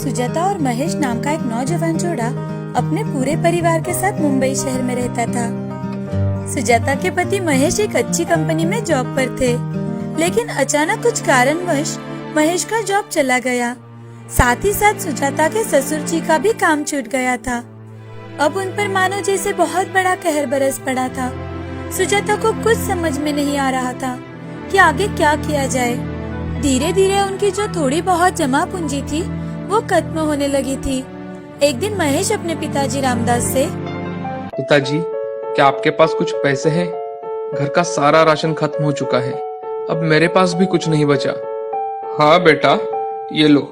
सुजाता और महेश नाम का एक नौजवान जोड़ा अपने पूरे परिवार के साथ मुंबई शहर में रहता था। सुजाता के पति महेश एक अच्छी कंपनी में जॉब पर थे, लेकिन अचानक कुछ कारणवश महेश का जॉब चला गया। साथ ही साथ सुजाता के ससुर जी का भी काम छूट गया था। अब उन पर मानो जैसे बहुत बड़ा कहर बरस पड़ा था। सुजाता को कुछ समझ में नहीं आ रहा था कि आगे क्या किया जाए। धीरे धीरे उनकी जो थोड़ी बहुत जमा पूंजी थी वो खत्म होने लगी थी। एक दिन महेश अपने पिताजी रामदास से, पिताजी, क्या आपके पास कुछ पैसे हैं? घर का सारा राशन खत्म हो चुका है, अब मेरे पास भी कुछ नहीं बचा। हाँ बेटा, ये लो,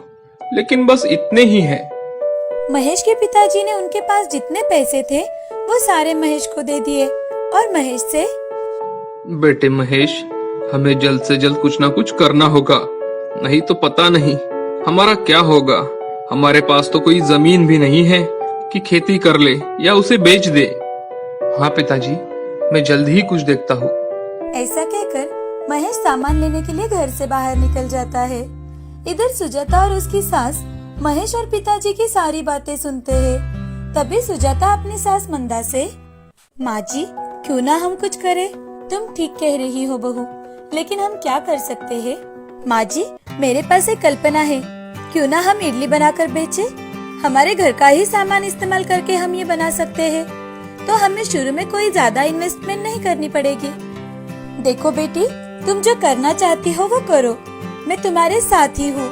लेकिन बस इतने ही हैं। महेश के पिताजी ने उनके पास जितने पैसे थे वो सारे महेश को दे दिए और महेश से, बेटे महेश, हमें जल्द से जल्द कुछ ना कुछ करना होगा, नहीं तो पता नहीं हमारा क्या होगा। हमारे पास तो कोई जमीन भी नहीं है कि खेती कर ले या उसे बेच दे। हाँ पिताजी, मैं जल्द ही कुछ देखता हूँ। ऐसा कहकर महेश सामान लेने के लिए घर से बाहर निकल जाता है। इधर सुजाता और उसकी सास महेश और पिताजी की सारी बातें सुनते हैं। तभी सुजाता अपनी सास मंदा से, माँ जी, क्यों ना हम कुछ करें? तुम ठीक कह रही हो बहू, लेकिन हम क्या कर सकते हैं? माँ जी, मेरे पास एक कल्पना है, क्यों ना हम इडली बनाकर बेचे? हमारे घर का ही सामान इस्तेमाल करके हम ये बना सकते हैं, तो हमें शुरू में कोई ज्यादा इन्वेस्टमेंट नहीं करनी पड़ेगी। देखो बेटी, तुम जो करना चाहती हो वो करो, मैं तुम्हारे साथ ही हूँ।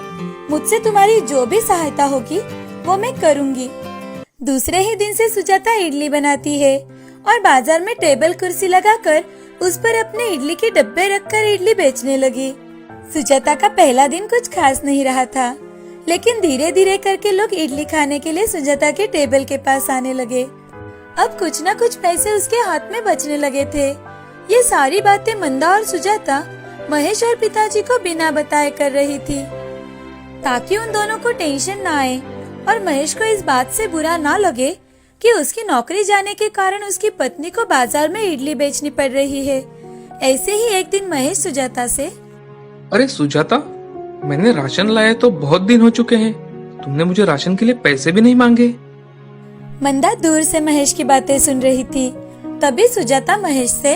मुझसे तुम्हारी जो भी सहायता होगी वो मैं करूँगी। दूसरे ही दिन से सुजाता इडली बनाती है और बाजार में टेबल कुर्सी लगाकर उस पर अपने इडली के डब्बे रखकर इडली बेचने लगी। सुजाता का पहला दिन कुछ खास नहीं रहा था, लेकिन धीरे धीरे करके लोग इडली खाने के लिए सुजाता के टेबल के पास आने लगे। अब कुछ न कुछ पैसे उसके हाथ में बचने लगे थे। ये सारी बातें मंदा और सुजाता महेश और पिताजी को बिना बताए कर रही थी, ताकि उन दोनों को टेंशन ना आए और महेश को इस बात से बुरा ना लगे कि उसकी नौकरी जाने के कारण उसकी पत्नी को बाजार में इडली बेचनी पड़ रही है। ऐसे ही एक दिन महेश सुजाता से, अरे सुजाता, मैंने राशन लाया तो बहुत दिन हो चुके हैं, तुमने मुझे राशन के लिए पैसे भी नहीं मांगे। मंदा दूर से महेश की बातें सुन रही थी। तभी सुजाता महेश से,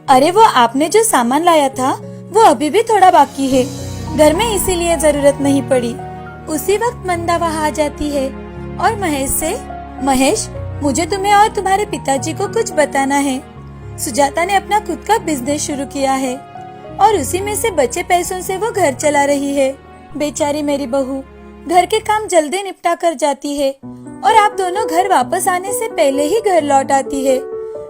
अरे वो आपने जो सामान लाया था वो अभी भी थोड़ा बाकी है, घर में इसीलिए जरूरत नहीं पड़ी। उसी वक्त मंदा वहाँ आ जाती है और महेश से, महेश, मुझे तुम्हें और तुम्हारे पिताजी को कुछ बताना है। सुजाता ने अपना खुद का बिजनेस शुरू किया है और उसी में से बचे पैसों से वो घर चला रही है। बेचारी मेरी बहू घर के काम जल्दी निपटा कर जाती है और आप दोनों घर वापस आने से पहले ही घर लौट आती है,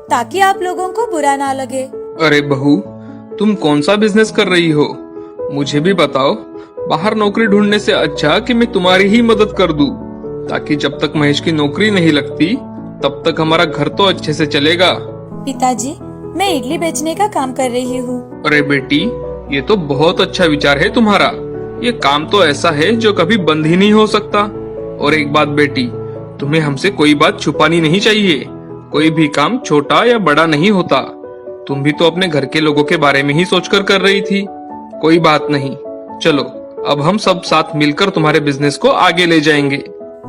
ताकि आप लोगों को बुरा ना लगे। अरे बहू, तुम कौन सा बिजनेस कर रही हो? मुझे भी बताओ। बाहर नौकरी ढूंढने से अच्छा कि मैं तुम्हारी ही मदद कर दूं, ताकि जब तक महेश की नौकरी नहीं लगती तब तक हमारा घर तो अच्छे से चलेगा। पिताजी, मैं इडली बेचने का काम कर रही हूँ। अरे बेटी, ये तो बहुत अच्छा विचार है तुम्हारा। ये काम तो ऐसा है जो कभी बंद ही नहीं हो सकता। और एक बात बेटी, तुम्हें हमसे कोई बात छुपानी नहीं चाहिए। कोई भी काम छोटा या बड़ा नहीं होता। तुम भी तो अपने घर के लोगों के बारे में ही सोचकर कर रही थी। कोई बात नहीं, चलो अब हम सब साथ मिलकर तुम्हारे बिजनेस को आगे ले जाएंगे।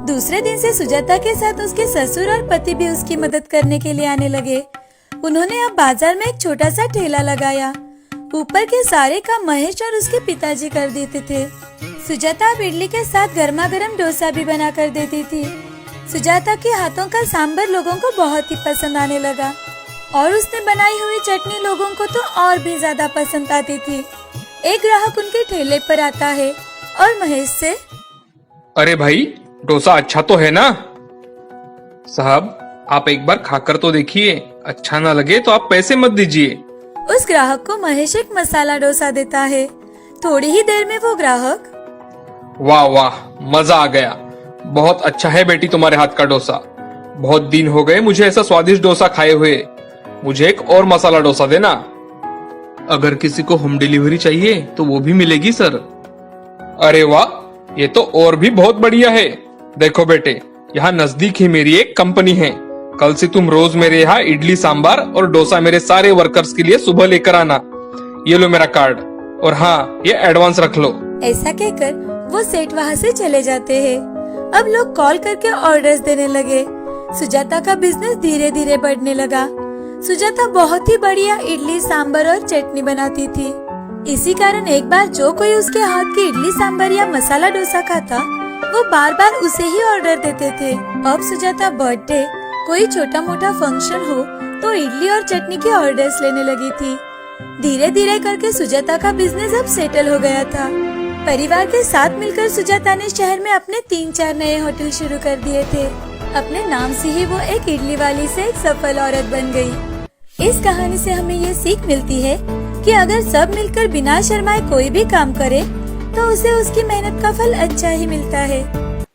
दूसरे दिन से सुजाता के साथ उसके ससुर और पति भी उसकी मदद करने के लिए आने लगे। उन्होंने अब बाजार में एक छोटा सा ठेला लगाया। ऊपर के सारे काम महेश और उसके पिताजी कर देते थे। सुजाता अब इडली के साथ गर्मा गर्म डोसा भी बना कर देती थी। सुजाता के हाथों का सांभर लोगों को बहुत ही पसंद आने लगा और उसने बनाई हुई चटनी लोगों को तो और भी ज्यादा पसंद आती थी। एक ग्राहक उनके ठेले पर आता है और महेश से, अरे भाई, डोसा अच्छा तो है ना? साहब, आप एक बार खाकर तो देखिए, अच्छा ना लगे तो आप पैसे मत दीजिए। उस ग्राहक को महेश एक मसाला डोसा देता है। थोड़ी ही देर में वो ग्राहक, वाह वाह, मजा आ गया। बहुत अच्छा है बेटी तुम्हारे हाथ का डोसा। बहुत दिन हो गए मुझे ऐसा स्वादिष्ट डोसा खाए हुए। मुझे एक और मसाला डोसा देना। अगर किसी को होम डिलीवरी चाहिए तो वो भी मिलेगी सर। अरे वाह, ये तो और भी बहुत बढ़िया है। देखो बेटे, यहाँ नजदीक ही मेरी एक कंपनी है। कल से तुम रोज मेरे यहाँ इडली सांबार और डोसा मेरे सारे वर्कर्स के लिए सुबह लेकर आना। ये लो मेरा कार्ड, और हाँ, ये एडवांस रख लो। ऐसा कहकर वो सेठ वहाँ से चले जाते हैं। अब लोग कॉल करके ऑर्डर्स देने लगे। सुजाता का बिजनेस धीरे धीरे बढ़ने लगा। सुजाता बहुत ही बढ़िया इडली सांबर और चटनी बनाती थी। इसी कारण एक बार जो कोई उसके हाथ की इडली सांबर या मसाला डोसा खाता, वो बार बार उसे ही ऑर्डर देते थे। अब सुजाता बर्थडे, कोई छोटा मोटा फंक्शन हो तो इडली और चटनी के ऑर्डर्स लेने लगी थी। धीरे धीरे करके सुजाता का बिजनेस अब सेटल हो गया था। परिवार के साथ मिलकर सुजाता ने शहर में अपने 3-4 नए होटल शुरू कर दिए थे। अपने नाम से ही वो एक इडली वाली से एक सफल औरत बन गई। इस कहानी से हमें ये सीख मिलती है कि अगर सब मिलकर बिना शर्माए कोई भी काम करे तो उसे उसकी मेहनत का फल अच्छा ही मिलता है।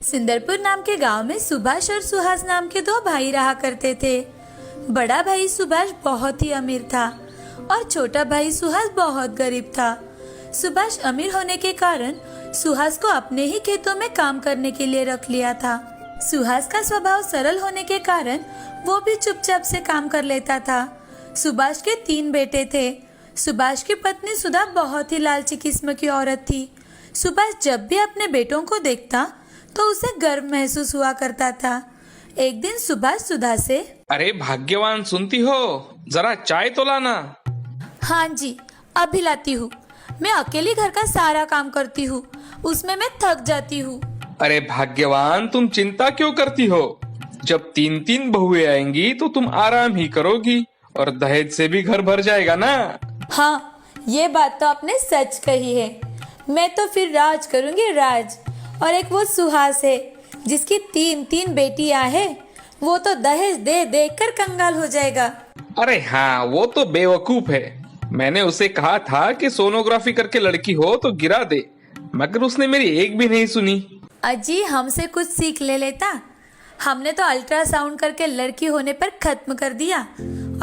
सुंदरपुर नाम के गांव में सुभाष और सुहास नाम के 2 भाई रहा करते थे। बड़ा भाई सुभाष बहुत ही अमीर था और छोटा भाई सुहास बहुत गरीब था। सुभाष अमीर होने के कारण सुहास को अपने ही खेतों में काम करने के लिए रख लिया था। सुहास का स्वभाव सरल होने के कारण वो भी चुपचाप से काम कर लेता था। सुभाष के 3 बेटे थे। सुभाष की पत्नी सुधा बहुत ही लालची किस्म की औरत थी। सुभाष जब भी अपने बेटों को देखता तो उसे गर्व महसूस हुआ करता था। एक दिन सुभाष सुधा से, अरे भाग्यवान, सुनती हो? जरा चाय तो लाना। हाँ जी, अभी लाती हूँ। मैं अकेली घर का सारा काम करती हूँ, उसमें मैं थक जाती हूँ। अरे भाग्यवान, तुम चिंता क्यों करती हो? जब 3-3 बहुएं आएंगी तो तुम आराम ही करोगी और दहेज से भी घर भर जाएगा ना। हाँ, ये बात तो आपने सच कही है। मैं तो फिर राज करूंगी, राज। और एक वो सुहास है जिसकी 3-3 बेटियां हैं, वो तो दहेज दे दे कर कंगाल हो जाएगा। अरे हाँ, वो तो बेवकूफ है। मैंने उसे कहा था कि सोनोग्राफी करके लड़की हो तो गिरा दे, मगर उसने मेरी एक भी नहीं सुनी। अजी, हमसे कुछ सीख ले लेता। हमने तो अल्ट्रासाउंड करके लड़की होने पर खत्म कर दिया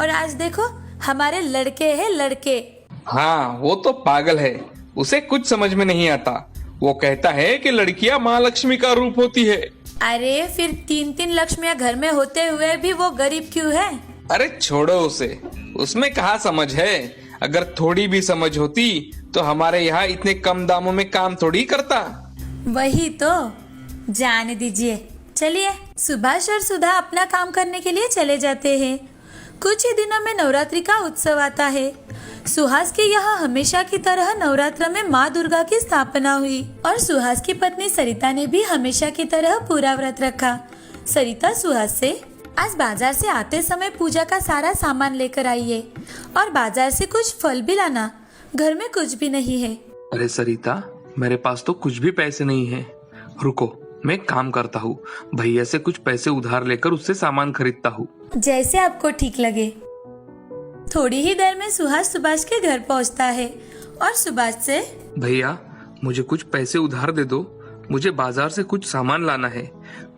और आज देखो हमारे लड़के हैं, लड़के। हाँ, वो तो पागल है, उसे कुछ समझ में नहीं आता। वो कहता है कि लड़कियां माँ लक्ष्मी का रूप होती है। अरे फिर 3-3 लक्ष्मियां घर में होते हुए भी वो गरीब क्यों है? अरे छोड़ो उसे, उसमें कहाँ समझ है। अगर थोड़ी भी समझ होती तो हमारे यहाँ इतने कम दामों में काम थोड़ी करता। वही तो, जाने दीजिए। चलिए, सुभाष और सुधा अपना काम करने के लिए चले जाते हैं। कुछ ही दिनों में नवरात्रि का उत्सव आता है। सुहास के यहाँ हमेशा की तरह नवरात्र में माँ दुर्गा की स्थापना हुई और सुहास की पत्नी सरिता ने भी हमेशा की तरह पूरा व्रत रखा। सरिता सुहास से, आज बाजार से आते समय पूजा का सारा सामान लेकर आइए और बाजार से कुछ फल भी लाना, घर में कुछ भी नहीं है। अरे सरिता, मेरे पास तो कुछ भी पैसे नहीं है। रुको, मैं काम करता हूँ, भैया से कुछ पैसे उधार लेकर उससे सामान खरीदता हूँ। जैसे आपको ठीक लगे। थोड़ी ही देर में सुहास सुभाष के घर पहुँचता है और सुभाष से, भैया मुझे कुछ पैसे उधार दे दो, मुझे बाजार से कुछ सामान लाना है,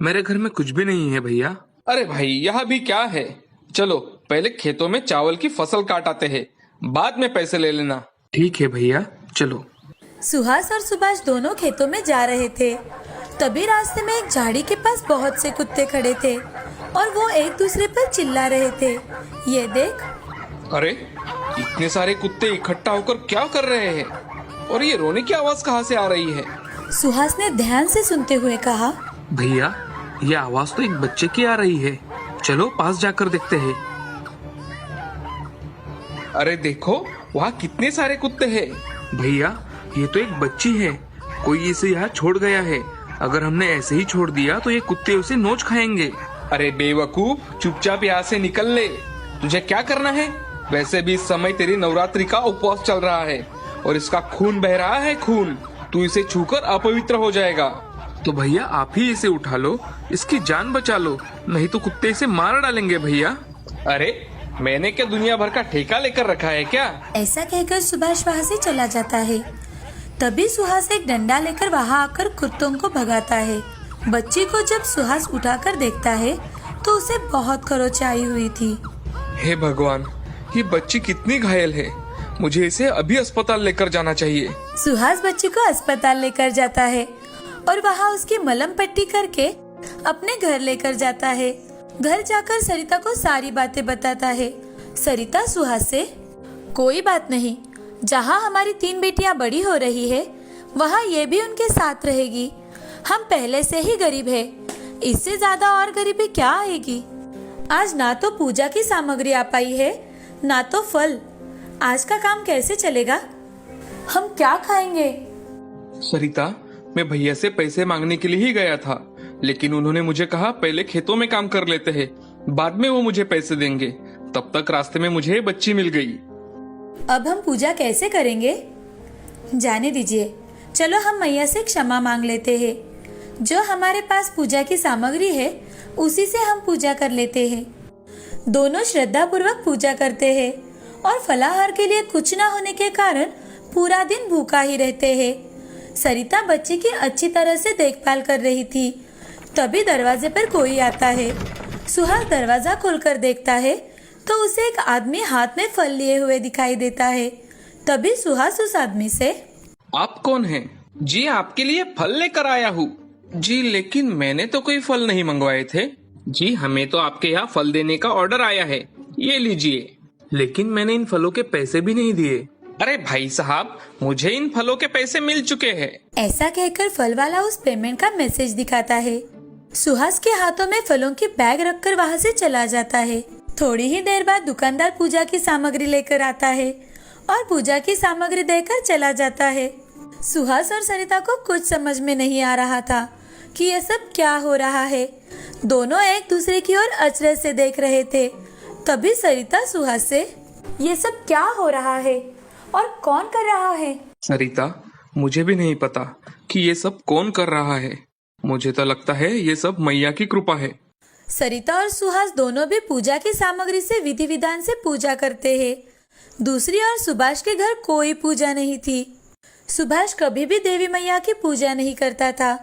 मेरे घर में कुछ भी नहीं है भैया। अरे भाई, यह भी क्या है? चलो पहले खेतों में चावल की फसल काट आते हैं, बाद में पैसे ले लेना। ठीक है भैया, चलो। सुहास और सुभाष दोनों खेतों में जा रहे थे। तभी रास्ते में एक झाड़ी के पास बहुत से कुत्ते खड़े थे और वो एक दूसरे पर चिल्ला रहे थे। ये देख। अरे इतने सारे कुत्ते इकट्ठा होकर क्या कर रहे हैं? और ये रोने की आवाज कहाँ से आ रही है? सुहास ने ध्यान से सुनते हुए कहा, भैया ये आवाज तो एक बच्चे की आ रही है, चलो पास जाकर देखते हैं। अरे देखो, वहाँ कितने सारे कुत्ते हैं। भैया ये तो एक बच्ची है, कोई इसे यहाँ छोड़ गया है। अगर हमने ऐसे ही छोड़ दिया तो ये कुत्ते उसे नोच खाएंगे। अरे बेवकूफ, चुपचाप यहाँ से निकल ले। तुझे क्या करना है? वैसे भी इस समय तेरी नवरात्रि का उपवास चल रहा है और इसका खून बह रहा है, खून। तू इसे छूकर अपवित्र हो जाएगा। तो भैया आप ही इसे उठा लो, इसकी जान बचा लो, नहीं तो कुत्ते इसे मार डालेंगे भैया। अरे मैंने क्या दुनिया भर का ठेका लेकर रखा है क्या? ऐसा कहकर सुभाष वहाँ से चला जाता है। तभी सुहास एक डंडा लेकर वहाँ आकर कुत्तों को भगाता है। बच्ची को जब सुहास उठाकर देखता है तो उसे बहुत खरोच आई हुई थी। हे भगवान, ये बच्ची कितनी घायल है, मुझे इसे अभी अस्पताल लेकर जाना चाहिए। सुहास बच्ची को अस्पताल लेकर जाता है और वहाँ उसकी मलहम पट्टी करके अपने घर लेकर जाता है। घर जाकर सरिता को सारी बातें बताता है। सरिता सुहास से, कोई बात नहीं, जहाँ हमारी 3 बेटियां बड़ी हो रही है वहाँ ये भी उनके साथ रहेगी। हम पहले से ही गरीब है, इससे ज्यादा और गरीबी क्या आएगी। आज ना तो पूजा की सामग्री आ पाई है, ना तो फल। आज का काम कैसे चलेगा? हम क्या खाएंगे? सरिता, मैं भैया से पैसे मांगने के लिए ही गया था, लेकिन उन्होंने मुझे कहा पहले खेतों में काम कर लेते हैं, बाद में वो मुझे पैसे देंगे। तब तक रास्ते में मुझे बच्ची मिल गई। अब हम पूजा कैसे करेंगे? जाने दीजिए, चलो हम मैया से क्षमा मांग लेते हैं। जो हमारे पास पूजा की सामग्री है उसी से हम पूजा कर लेते हैं। दोनों श्रद्धा पूर्वक पूजा करते हैं और फलाहार के लिए कुछ ना होने के कारण पूरा दिन भूखा ही रहते हैं। सरिता बच्ची की अच्छी तरह से देखभाल कर रही थी, तभी दरवाजे पर कोई आता है। सुहास दरवाजा खोलकर देखता है तो उसे एक आदमी हाथ में फल लिए हुए दिखाई देता है। तभी सुहास उस आदमी से, आप कौन हैं? जी, आपके लिए फल लेकर आया हूँ। जी, लेकिन मैंने तो कोई फल नहीं मंगवाए थे। जी, हमें तो आपके यहाँ फल देने का ऑर्डर आया है, ये लीजिए। लेकिन मैंने इन फलों के पैसे भी नहीं दिए। अरे भाई साहब, मुझे इन फलों के पैसे मिल चुके हैं। ऐसा कहकर फल वाला उस पेमेंट का मैसेज दिखाता है। सुहास के हाथों में फलों की बैग रखकर वहाँ से चला जाता है। थोड़ी ही देर बाद दुकानदार पूजा की सामग्री लेकर आता है और पूजा की सामग्री देकर चला जाता है। सुहास और सरिता को कुछ समझ में नहीं आ रहा था कि यह सब क्या हो रहा है। दोनों एक दूसरे की ओर अचरज से देख रहे थे। तभी सरिता सुहास से, ये सब क्या हो रहा है और कौन कर रहा है? सरिता, मुझे भी नहीं पता कि ये सब कौन कर रहा है। मुझे तो लगता है ये सब मैया की कृपा है। सरिता और सुहास दोनों भी पूजा की सामग्री से विधि विधान से पूजा करते हैं। दूसरी ओर सुभाष के घर कोई पूजा नहीं थी। सुभाष कभी भी देवी मैया की पूजा नहीं करता था।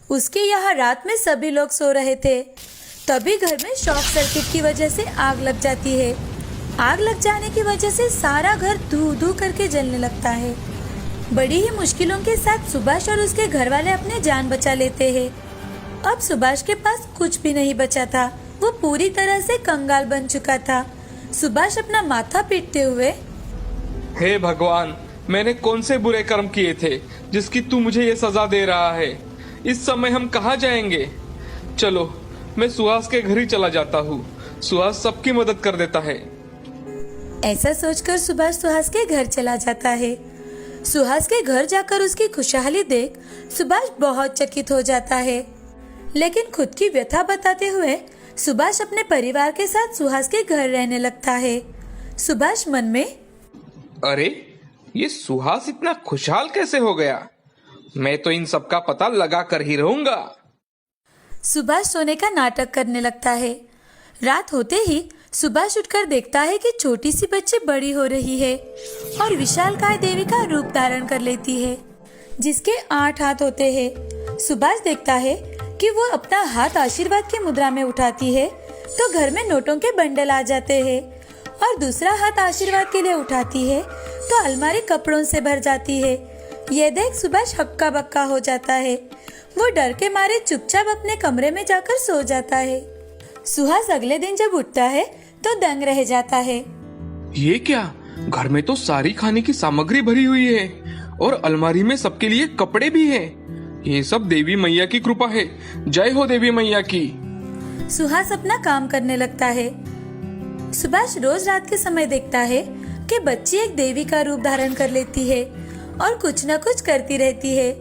उसके यहाँ रात में सभी लोग सो रहे थे। तभी घर में शॉर्ट सर्किट की वजह से आग लग जाती है। आग लग जाने की वजह से सारा घर धू धू करके जलने लगता है। बड़ी ही मुश्किलों के साथ सुभाष और उसके घर वाले अपने जान बचा लेते हैं। अब सुभाष के पास कुछ भी नहीं बचा था। वो पूरी तरह से कंगाल बन चुका था। सुभाष अपना माथा पीटते हुए, हे भगवान, मैंने कौन से बुरे कर्म किए थे जिसकी तू मुझे ये सजा दे रहा है? इस समय हम कहाँ जाएंगे? चलो, मैं सुहास के घर ही चला जाता हूँ। सुहास सबकी मदद कर देता है। ऐसा सोचकर सुभाष सुहास के घर चला जाता है। सुहास के घर जाकर उसकी खुशहाली देख सुभाष बहुत चकित हो जाता है। लेकिन खुद की व्यथा बताते हुए सुभाष अपने परिवार के साथ सुहास के घर रहने लगता है। सुभाष मन में, अरे, ये सुहास इतना खुशहाल कैसे हो गया? मैं तो इन सब का पता लगा कर ही रहूंगा। सुभाष सोने का नाटक करने लगता है। रात होते ही सुभाष उठकर देखता है कि छोटी सी बच्ची बड़ी हो रही है और विशालकाय देवी का रूप धारण कर लेती है, जिसके 8 हाथ होते हैं। सुभाष देखता है कि वो अपना हाथ आशीर्वाद की मुद्रा में उठाती है तो घर में नोटों के बंडल आ जाते हैं, और दूसरा हाथ आशीर्वाद के लिए उठाती है तो अलमारी कपड़ों से भर जाती है। ये देख सुभाष हक्का बक्का हो जाता है। वो डर के मारे चुपचाप अपने कमरे में जाकर सो जाता है। सुहास अगले दिन जब उठता है तो दंग रह जाता है। ये क्या? घर में तो सारी खाने की सामग्री भरी हुई है और अलमारी में सबके लिए कपड़े भी हैं। ये सब देवी मैया की कृपा है। जय हो देवी मैया की। सुहास अपना काम करने लगता है। सुभाष रोज रात के समय देखता है कि बच्ची एक देवी का रूप धारण कर लेती है और कुछ न कुछ करती रहती है।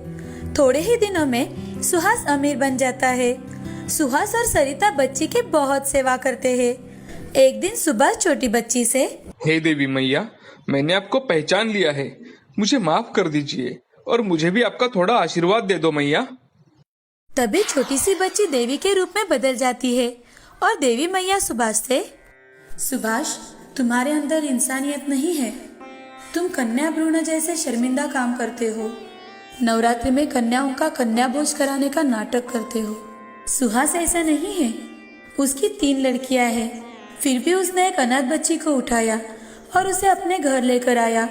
थोड़े ही दिनों में सुहास अमीर बन जाता है। सुहास और सरिता बच्ची की बहुत सेवा करते हैं। एक दिन सुभाष छोटी बच्ची से, हे देवी मैया, मैंने आपको पहचान लिया है, मुझे माफ कर दीजिए और मुझे भी आपका थोड़ा आशीर्वाद दे दो मैया। तभी छोटी सी बच्ची देवी के रूप में बदल जाती है और देवी मैया सुभाष से, सुभाष, तुम्हारे अंदर इंसानियत नहीं है। तुम कन्या भ्रूण जैसे शर्मिंदा काम करते हो। नवरात्रि में कन्याओं का कन्या भोज कराने का नाटक करते हो। सुहास ऐसा नहीं है। उसकी 3 लड़कियां हैं, फिर भी उसने एक अनाथ बच्ची को उठाया और उसे अपने घर लेकर आया।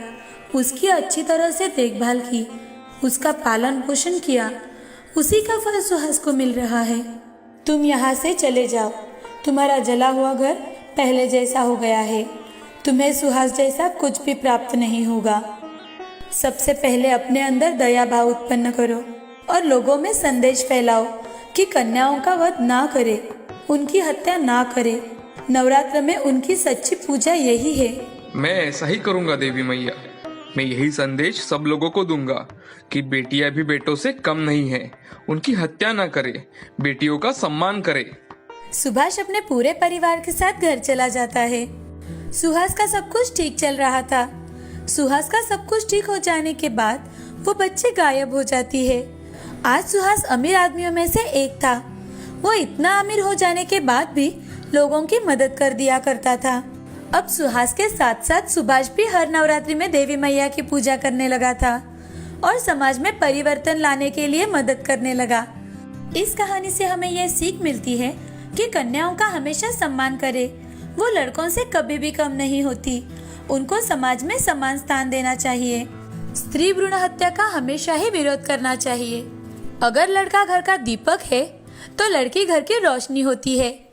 उसकी अच्छी तरह से देखभाल की, उसका पालन पोषण किया। उसी का फल सुहास को मिल रहा है। तुम यहाँ से चले जाओ। तुम्हारा जला हुआ घर पहले जैसा हो गया है। तुम्हें सुहास जैसा कुछ भी प्राप्त नहीं होगा। सबसे पहले अपने अंदर दया भाव उत्पन्न करो, और लोगों में संदेश फैलाओ कि कन्याओं का वध ना करे, उनकी हत्या ना करे। नवरात्र में उनकी सच्ची पूजा यही है। मैं ऐसा ही करूंगा देवी मैया। मैं यही संदेश सब लोगों को दूंगा कि बेटियां भी बेटों से कम नहीं है, उनकी हत्या ना करे, बेटियों का सम्मान करे। सुभाष अपने पूरे परिवार के साथ घर चला जाता है। सुहास का सब कुछ ठीक चल रहा था। सुहास का सब कुछ ठीक हो जाने के बाद वो बच्ची गायब हो जाती है। आज सुहास अमीर आदमियों में से एक था। वो इतना अमीर हो जाने के बाद भी लोगों की मदद कर दिया करता था। अब सुहास के साथ साथ सुभाष भी हर नवरात्रि में देवी मैया की पूजा करने लगा था और समाज में परिवर्तन लाने के लिए मदद करने लगा। इस कहानी से हमें यह सीख मिलती है कि कन्याओं का हमेशा सम्मान करे। वो लड़कों से कभी भी कम नहीं होती। उनको समाज में समान स्थान देना चाहिए। स्त्री भ्रूण हत्या का हमेशा ही विरोध करना चाहिए। अगर लड़का घर का दीपक है तो लड़की घर की रोशनी होती है।